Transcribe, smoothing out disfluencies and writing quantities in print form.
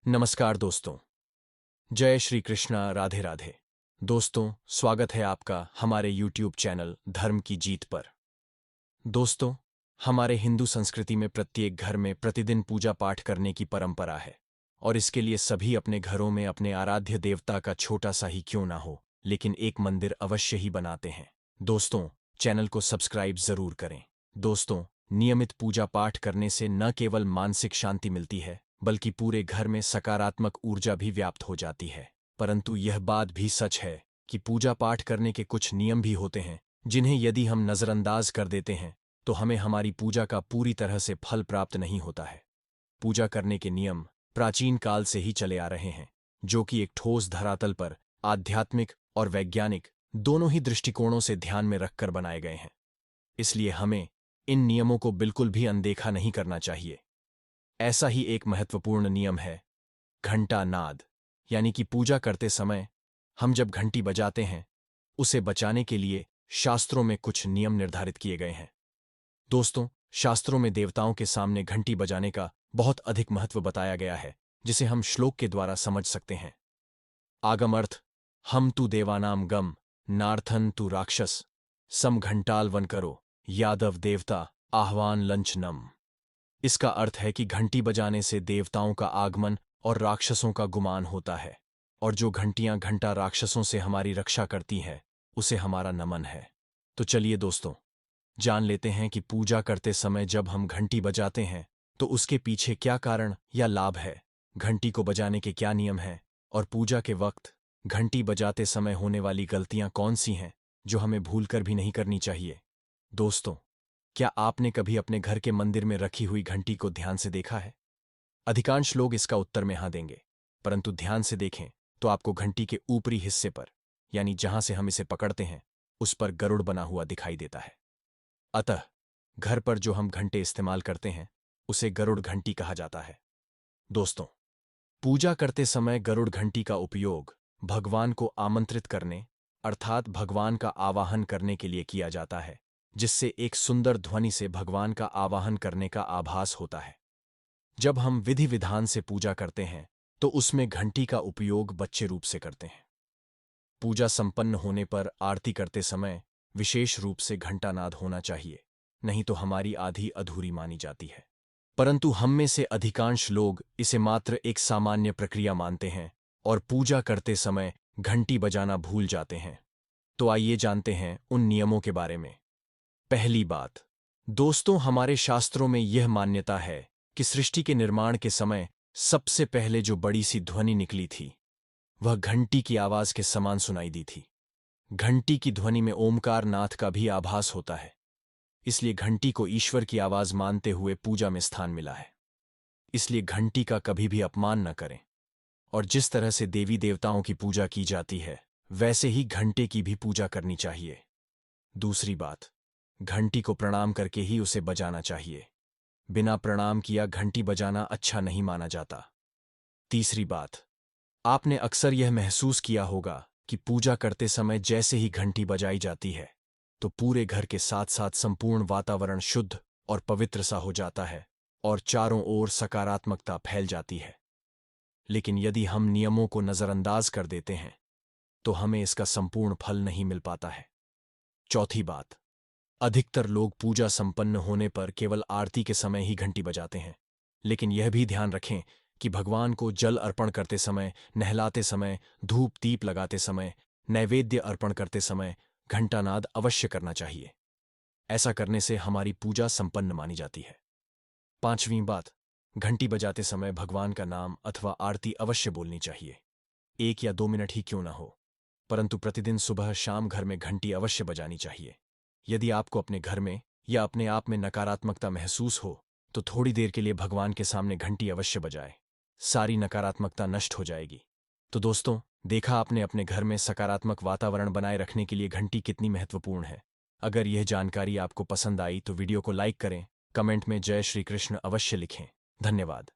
नमस्कार दोस्तों। जय श्री कृष्णा, राधे राधे। दोस्तों, स्वागत है आपका हमारे YouTube चैनल धर्म की जीत पर। दोस्तों, हमारे हिंदू संस्कृति में प्रत्येक घर में प्रतिदिन पूजा पाठ करने की परंपरा है और इसके लिए सभी अपने घरों में अपने आराध्य देवता का छोटा सा ही क्यों ना हो, लेकिन एक मंदिर अवश्य ही बनाते हैं। दोस्तों, चैनल को सब्सक्राइब जरूर करें। दोस्तों, नियमित पूजा पाठ करने से न केवल मानसिक शांति मिलती है बल्कि पूरे घर में सकारात्मक ऊर्जा भी व्याप्त हो जाती है। परंतु यह बात भी सच है कि पूजा पाठ करने के कुछ नियम भी होते हैं जिन्हें यदि हम नजरअंदाज कर देते हैं तो हमें हमारी पूजा का पूरी तरह से फल प्राप्त नहीं होता है। पूजा करने के नियम प्राचीन काल से ही चले आ रहे हैं, जो कि एक ठोस धरातल पर आध्यात्मिक और वैज्ञानिक दोनों ही दृष्टिकोणों से ध्यान में रखकर बनाए गए हैं। इसलिए हमें इन नियमों को बिल्कुल भी अनदेखा नहीं करना चाहिए। ऐसा ही एक महत्वपूर्ण नियम है घंटा नाद, यानी कि पूजा करते समय हम जब घंटी बजाते हैं उसे बचाने के लिए शास्त्रों में कुछ नियम निर्धारित किए गए हैं। दोस्तों, शास्त्रों में देवताओं के सामने घंटी बजाने का बहुत अधिक महत्व बताया गया है, जिसे हम श्लोक के द्वारा समझ सकते हैं। आगम अर्थ: हम तु देवानाम गम, नार्थन तु राक्षस, सम घंटाल वन करो, यादव देवता आह्वान लंच नम। इसका अर्थ है कि घंटी बजाने से देवताओं का आगमन और राक्षसों का गुमान होता है, और जो घंटियां घंटा राक्षसों से हमारी रक्षा करती हैं उसे हमारा नमन है। तो चलिए दोस्तों, जान लेते हैं कि पूजा करते समय जब हम घंटी बजाते हैं तो उसके पीछे क्या कारण या लाभ है, घंटी को बजाने के क्या नियम हैं, और पूजा के वक्त घंटी बजाते समय होने वाली गलतियां कौन सी हैं जो हमें भूलकर भी नहीं करनी चाहिए। दोस्तों, क्या आपने कभी अपने घर के मंदिर में रखी हुई घंटी को ध्यान से देखा है? अधिकांश लोग इसका उत्तर में हाँ देंगे, परंतु ध्यान से देखें तो आपको घंटी के ऊपरी हिस्से पर, यानी जहां से हम इसे पकड़ते हैं, उस पर गरुड़ बना हुआ दिखाई देता है। अतः घर पर जो हम घंटे इस्तेमाल करते हैं उसे गरुड़ घंटी कहा जाता है। दोस्तों, पूजा करते समय गरुड़ घंटी का उपयोग भगवान को आमंत्रित करने अर्थात भगवान का आवाहन करने के लिए किया जाता है, जिससे एक सुंदर ध्वनि से भगवान का आवाहन करने का आभास होता है। जब हम विधि विधान से पूजा करते हैं तो उसमें घंटी का उपयोग बच्चे रूप से करते हैं। पूजा संपन्न होने पर आरती करते समय विशेष रूप से घंटानाद होना चाहिए, नहीं तो हमारी आधी अधूरी मानी जाती है। परंतु हम में से अधिकांश लोग इसे मात्र एक सामान्य प्रक्रिया मानते हैं और पूजा करते समय घंटी बजाना भूल जाते हैं। तो आइए जानते हैं उन नियमों के बारे में। पहली बात, दोस्तों, हमारे शास्त्रों में यह मान्यता है कि सृष्टि के निर्माण के समय सबसे पहले जो बड़ी सी ध्वनि निकली थी वह घंटी की आवाज के समान सुनाई दी थी। घंटी की ध्वनि में ओमकार नाथ का भी आभास होता है, इसलिए घंटी को ईश्वर की आवाज मानते हुए पूजा में स्थान मिला है। इसलिए घंटी का कभी भी अपमान न करें, और जिस तरह से देवी देवताओं की पूजा की जाती है वैसे ही घंटे की भी पूजा करनी चाहिए। दूसरी बात, घंटी को प्रणाम करके ही उसे बजाना चाहिए। बिना प्रणाम किया घंटी बजाना अच्छा नहीं माना जाता। तीसरी बात, आपने अक्सर यह महसूस किया होगा कि पूजा करते समय जैसे ही घंटी बजाई जाती है तो पूरे घर के साथ साथ संपूर्ण वातावरण शुद्ध और पवित्र सा हो जाता है और चारों ओर सकारात्मकता फैल जाती है। लेकिन यदि हम नियमों को नजरअंदाज कर देते हैं तो हमें इसका संपूर्ण फल नहीं मिल पाता है। चौथी बात, अधिकतर लोग पूजा संपन्न होने पर केवल आरती के समय ही घंटी बजाते हैं, लेकिन यह भी ध्यान रखें कि भगवान को जल अर्पण करते समय, नहलाते समय, धूप दीप लगाते समय, नैवेद्य अर्पण करते समय घंटानाद अवश्य करना चाहिए। ऐसा करने से हमारी पूजा संपन्न मानी जाती है। पांचवीं बात, घंटी बजाते समय भगवान का नाम अथवा आरती अवश्य बोलनी चाहिए। 1 या 2 मिनट ही क्यों ना हो, परंतु प्रतिदिन सुबह शाम घर में घंटी अवश्य बजानी चाहिए। यदि आपको अपने घर में या अपने आप में नकारात्मकता महसूस हो तो थोड़ी देर के लिए भगवान के सामने घंटी अवश्य बजाएं। सारी नकारात्मकता नष्ट हो जाएगी। तो दोस्तों, देखा आपने अपने घर में सकारात्मक वातावरण बनाए रखने के लिए घंटी कितनी महत्वपूर्ण है। अगर यह जानकारी आपको पसंद आई तो वीडियो को लाइक करें, कमेंट में जय श्री कृष्ण अवश्य लिखें। धन्यवाद।